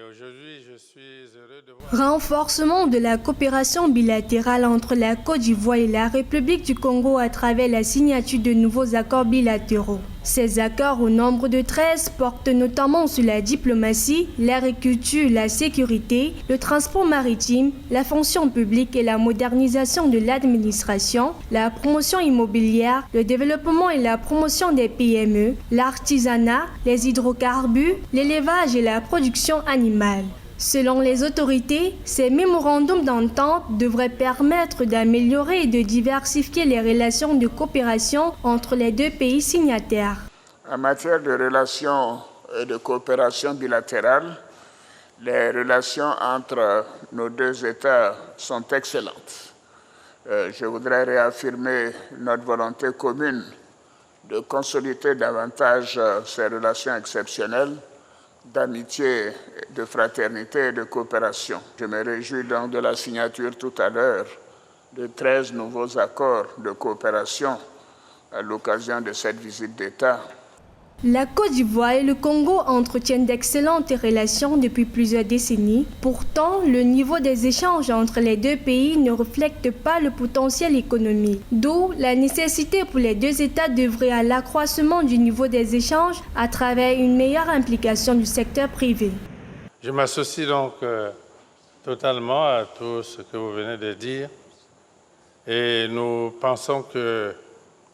Aujourd'hui, je suis heureux de voir... Renforcement de la coopération bilatérale entre la Côte d'Ivoire et la République du Congo à travers la signature de nouveaux accords bilatéraux. Ces accords, au nombre de 13, portent notamment sur la diplomatie, l'agriculture, la sécurité, le transport maritime, la fonction publique et la modernisation de l'administration, la promotion immobilière, le développement et la promotion des PME, l'artisanat, les hydrocarbures, l'élevage et la production animale. Selon les autorités, ces mémorandums d'entente devraient permettre d'améliorer et de diversifier les relations de coopération entre les deux pays signataires. En matière de relations et de coopération bilatérale, les relations entre nos deux États sont excellentes. Je voudrais réaffirmer notre volonté commune de consolider davantage ces relations exceptionnelles d'amitié, de fraternité et de coopération. Je me réjouis donc de la signature tout à l'heure de 13 nouveaux accords de coopération à l'occasion de cette visite d'État. La Côte d'Ivoire et le Congo entretiennent d'excellentes relations depuis plusieurs décennies. Pourtant, le niveau des échanges entre les deux pays ne reflète pas le potentiel économique. D'où la nécessité pour les deux États d'œuvrer à l'accroissement du niveau des échanges à travers une meilleure implication du secteur privé. Je m'associe donc totalement à tout ce que vous venez de dire. Et nous pensons que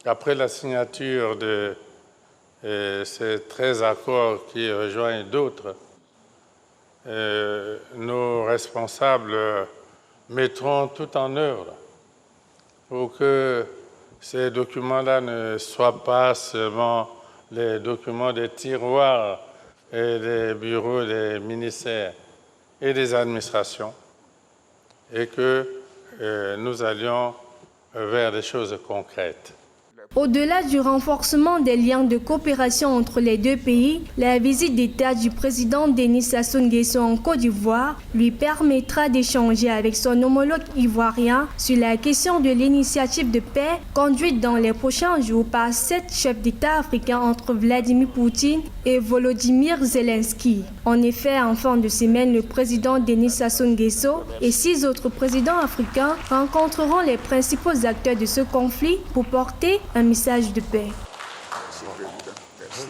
après la signature de ces 13 accords qui rejoignent d'autres, nos responsables mettront tout en œuvre pour que ces documents-là ne soient pas seulement les documents des tiroirs et des bureaux des ministères et des administrations, et que nous allions vers des choses concrètes. Au-delà du renforcement des liens de coopération entre les deux pays, la visite d'État du président Denis Sassou Nguesso en Côte d'Ivoire lui permettra d'échanger avec son homologue ivoirien sur la question de l'initiative de paix conduite dans les prochains jours par 7 chefs d'État africains entre Vladimir Poutine et Volodymyr Zelensky. En effet, en fin de semaine, le président Denis Sassou Nguesso et 6 autres présidents africains rencontreront les principaux acteurs de ce conflit pour porter un message de paix.